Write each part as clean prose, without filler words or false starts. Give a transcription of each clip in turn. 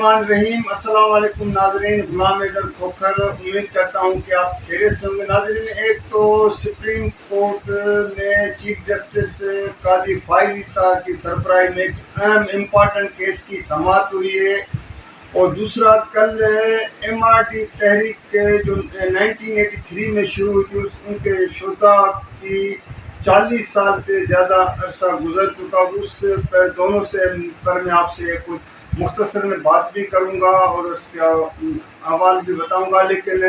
الرحمن الرحیم۔ السلام علیکم ناظرین، غلام حیدر کھوکھر امید کرتا ہوں کہ آپ خیریت سے ہوں گے۔ ناظرین، ایک تو سپریم کورٹ میں چیف جسٹس قاضی فائز عیسیٰ کی سربراہی میں ایک اہم امپارٹنٹ کیس کی سماعت ہوئی ہے، اور دوسرا کل ایم آر ٹی تحریک جو 1983 میں شروع ہوئی تھی، ان کے شہداء کی 40 سال سے زیادہ عرصہ گزر چکا۔ اس پر دونوں سے پر میں آپ سے کچھ مختصر میں بات بھی کروں گا اور اس کا احوال بھی بتاؤں گا، لیکن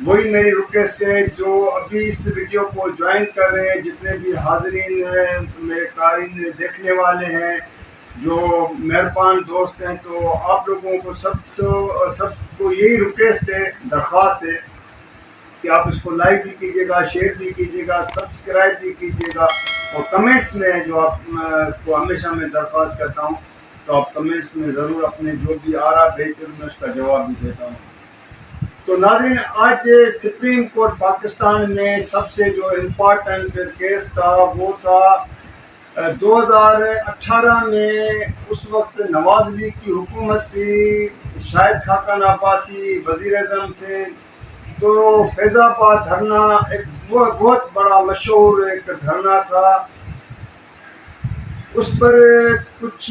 وہی میری ریکویسٹ ہے جو ابھی اس ویڈیو کو جوائن کر رہے ہیں، جتنے بھی حاضرین ہیں، میرے قارئین دیکھنے والے ہیں، جو مہربان دوست ہیں، تو آپ لوگوں کو سب کو یہی ریکویسٹ ہے، درخواست ہے کہ آپ اس کو لائک بھی کیجیے گا، شیئر بھی کیجیے گا، سبسکرائب بھی کیجیے گا، اور کمنٹس میں جو آپ کو ہمیشہ میں درخواست کرتا ہوں، تو آپ کمنٹس میں ضرور اپنے جو بھی آراء بھیجتے ہیں، میں اس کا جواب بھی دیتا ہوں۔ تو ناظرین، آج سپریم کورٹ پاکستان میں سب سے جو امپارٹنٹ کیس تھا وہ تھا 2018 میں، اس وقت نواز لیگ کی حکومت تھی، شاہد خاقان عباسی وزیر اعظم تھے، تو فیض آباد دھرنا ایک بہت بڑا مشہور ایک دھرنا تھا۔ اس پر کچھ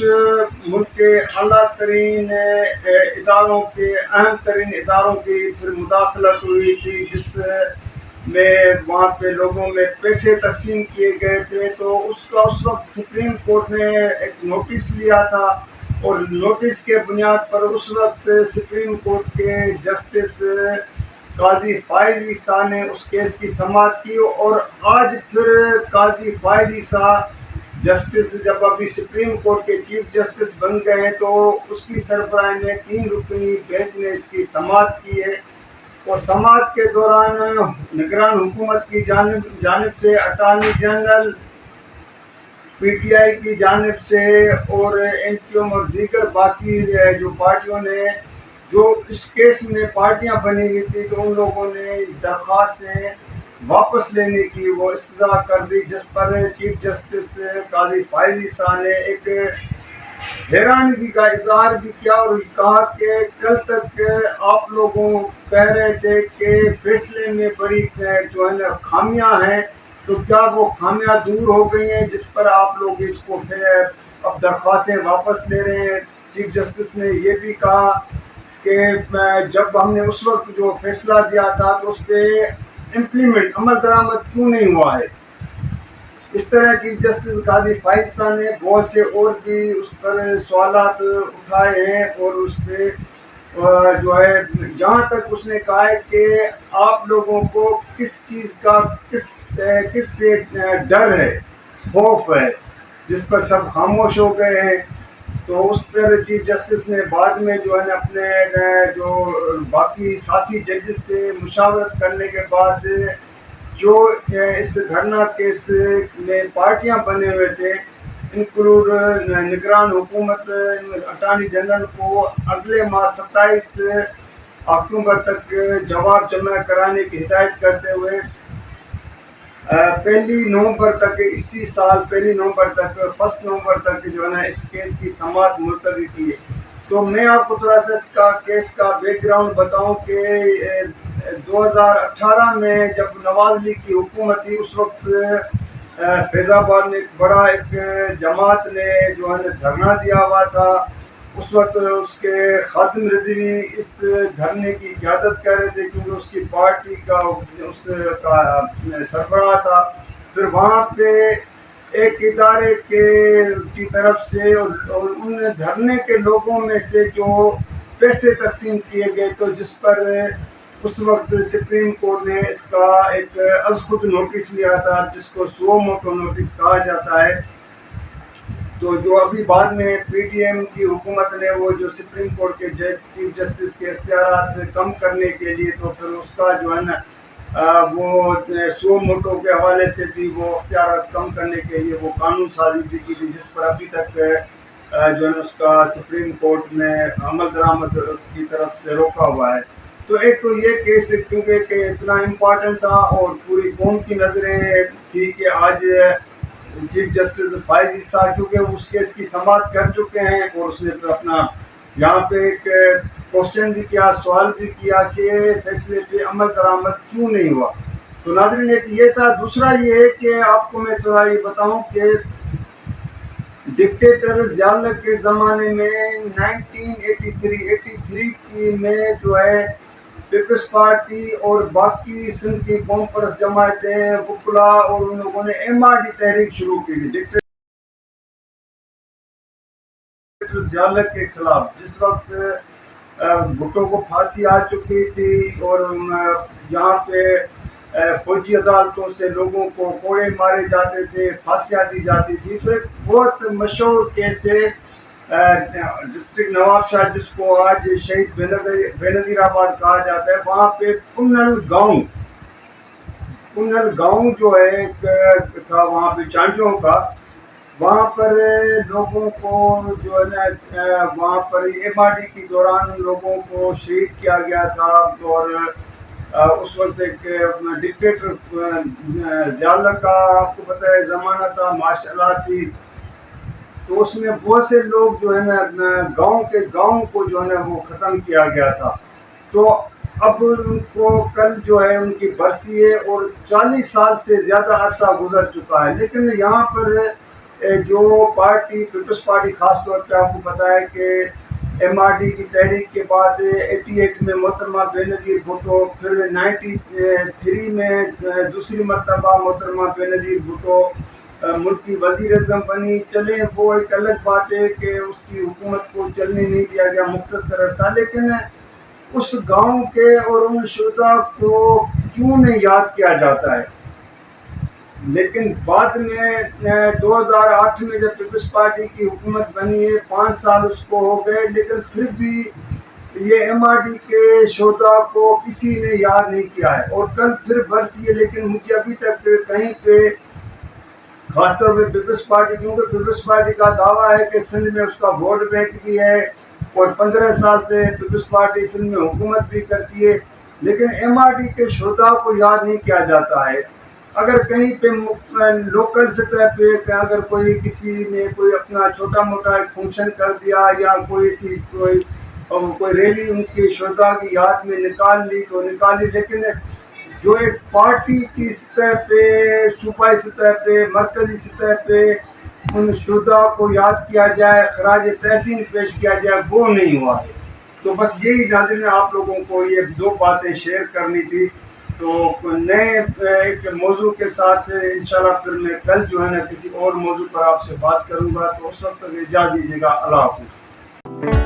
ملک کے اعلیٰ ترین اداروں کے، اہم ترین اداروں کی پھر مداخلت ہوئی تھی، جس میں وہاں پہ لوگوں میں پیسے تقسیم کیے گئے تھے۔ تو اس وقت سپریم کورٹ نے ایک نوٹس لیا تھا، اور نوٹس کے بنیاد پر اس وقت سپریم کورٹ کے جسٹس قاضی فائز عیسیٰ نے اس کیس کی سماعت کی، اور آج پھر قاضی فائز عیسیٰ جسٹس جب ابھی سپریم کورٹ کے چیف جسٹس بن گئے ہیں، تو اس کی سربراہی میں 3 رکنی بینچ نے اس کی سماعت کی ہے، اور سماعت کے دوران نگران حکومت کی جانب سے، attorney general, P T I کی جانب سے، اور این کیو ایم اور دیگر باقی جو پارٹیوں نے، جو اس کیس میں پارٹیاں بنی ہوئی تھی، تو ان لوگوں نے درخواستیں واپس لینے کی وہ استدعا کر دی، جس پر چیف جسٹس قاضی فائز عیسیٰ نے ایک حیرانگی کا اظہار بھی کیا، اور کہا کہ کل تک آپ لوگوں کہہ رہے تھے کہ فیصلے میں بڑی جو ہے نا خامیاں ہیں، تو کیا وہ خامیاں دور ہو گئی ہیں، جس پر آپ لوگ اس کو اب درخواستیں واپس لے رہے ہیں۔ چیف جسٹس نے یہ بھی کہا کہ جب ہم نے اس وقت جو فیصلہ دیا تھا، تو اس پہ عمل درآمد کیوں نہیں ہوا ہے۔ اس طرح چیف جسٹس قاضی فائز عیسیٰ نے بہت سے اور بھی اس پر سوالات اٹھائے ہیں، اور اس پہ جو ہے جہاں تک اس نے کہا ہے کہ آپ لوگوں کو کس چیز کا کس سے ڈر ہے، خوف ہے، جس پر سب خاموش ہو گئے ہیں۔ تو اس پر چیف جسٹس نے بعد میں جو ہے نا اپنے جو باقی ساتھی ججز سے مشاورت کرنے کے بعد، جو اس دھرنا کیس میں پارٹیاں بنے ہوئے تھے، انکلوڈ نگران حکومت، اٹارنی جنرل کو اگلے ماہ 27 اکتوبر تک جواب جمع کرانے کی ہدایت کرتے ہوئے 1 نومبر تک، اسی سال 1 نومبر تک، 1 نومبر تک جو ہے نا اس کیس کی سماعت ملتوی کی ہے۔ تو میں آپ کو تھوڑا سا اس کا کیس کا بیک گراؤنڈ بتاؤں کہ 2018 میں جب نواز لیگ کی حکومت تھی، اس وقت فیض آباد میں ایک جماعت نے جو ہے نا دھرنا دیا ہوا تھا۔ اس وقت اس کے خادم رضوی اس دھرنے کی قیادت کر رہے تھے، کیونکہ اس کی پارٹی کا اس کا سربراہ تھا۔ پھر وہاں پہ ایک ادارے کی طرف سے اور ان دھرنے کے لوگوں میں سے جو پیسے تقسیم کیے گئے، تو جس پر اس وقت سپریم کورٹ نے اس کا ایک از خود نوٹس لیا تھا، جس کو سو موٹو نوٹس کہا جاتا ہے۔ تو جو ابھی بعد میں پی ٹی ایم کی حکومت نے وہ جو سپریم کورٹ کے چیف جسٹس کے اختیارات کم کرنے کے لیے، تو پھر اس کا جو ہے نا وہ سو موٹو کے حوالے سے بھی وہ اختیارات کم کرنے کے لیے وہ قانون سازی بھی کی تھی، جس پر ابھی تک جو ہے اس کا سپریم کورٹ نے عمل درآمد کی طرف سے روکا ہوا ہے۔ تو ایک تو یہ کیس کیونکہ کہ اتنا امپورٹنٹ تھا، اور پوری قوم کی نظریں تھی کہ آج چیف جسٹس فائز عیسیٰ کیونکہ اس کیس کی سماعت کر چکے ہیں، اور اس نے پھر اپنا یہاں پہ ایک کوشچن بھی کیا، سوال بھی کیا کہ فیصلے پہ عمل درآمد کیوں نہیں ہوا. تو ناظرین ایک یہ تھا. دوسرا یہ ہے کہ آپ کو میں تھوڑا یہ بتاؤں کہ ڈکٹیٹر ضیاء الحق کے زمانے میں 1983 کی میں جو ہے پیپلز پارٹی اور باقی سندھ کی قوم پرست جماعتیں، وکلا، اور ان لوگوں نے MRD تحریک شروع کی تھی ڈکٹیٹر ضیاء الحق کے خلاف. جس وقت بھٹو کو پھانسی آ چکی تھی اور یہاں پہ فوجی عدالتوں سے لوگوں کو کوڑے مارے جاتے تھے، پھانسیاں دی جاتی تھی. تو ایک بہت مشہور کیس ہے ڈسٹرکٹ نواب شاہ، جس کو آج شہید بے نظیر آباد کہا جاتا ہے. وہاں پہ کنل گاؤں جو ہے ایک تھا وہاں پہ چانجوں کا. وہاں پر لوگوں کو جو ہے نا وہاں پر MRD کے دوران لوگوں کو شہید کیا گیا تھا. اور اس وقت ایک ڈکٹیٹر ضیاء الحق کا آپ کو پتہ ہے زمانہ تھا، مارشل لا تھی. تو اس میں بہت سے لوگ جو ہے نا گاؤں کو جو ہے نا وہ ختم کیا گیا تھا. تو اب ان کو کل جو ہے ان کی برسی ہے اور 40 سال سے زیادہ عرصہ گزر چکا ہے. لیکن یہاں پر جو پارٹی پیپلز پارٹی خاص طور پہ آپ کو پتہ ہے کہ MRD کی تحریک کے بعد 88 میں محترمہ بے نظیر بھٹو، پھر 93 میں دوسری مرتبہ محترمہ بے نظیر بھٹو ملک کی وزیر اعظم بنی. چلیں وہ ایک الگ بات ہے کہ اس کی حکومت کو چلنے نہیں دیا گیا مختصر عرصہ. لیکن اس گاؤں کے اور ان شہداء کو کیوں نہیں یاد کیا جاتا ہے؟ لیکن بعد میں 2008 میں جب پیپلز پارٹی کی حکومت بنی ہے، 5 سال اس کو ہو گئے، لیکن پھر بھی یہ MRD کے شہداء کو کسی نے یاد نہیں کیا ہے. اور کل پھر برسی ہے. لیکن مجھے ابھی تک کہیں پہ خاص طور پہ پیپلز پارٹی، کیونکہ پیپلز پارٹی کا دعویٰ ہے کہ سندھ میں اس کا ووٹ بینک بھی ہے اور 15 سال سے پیپلز پارٹی سندھ میں حکومت بھی کرتی ہے، لیکن MRD کے شہداء کو یاد نہیں کیا جاتا ہے. اگر کہیں پہ لوکل سطح پہ اگر کسی نے کوئی اپنا چھوٹا موٹا ایک فنکشن کر دیا یا کوئی ریلی ان کے شہداء کی یاد میں نکال لی تو نکالی، لیکن جو ایک پارٹی کی سطح پہ، صوبائی سطح پہ، مرکزی سطح پہ ان شہداء کو یاد کیا جائے، خراج تحسین پیش کیا جائے، وہ نہیں ہوا ہے. تو بس یہی ناظرین آپ لوگوں کو یہ 2 باتیں شیئر کرنی تھی. تو نئے ایک موضوع کے ساتھ انشاءاللہ پھر میں کل جو ہے نا کسی اور موضوع پر آپ سے بات کروں گا. تو اس وقت تک اجازت دیجیے گا. اللہ حافظ.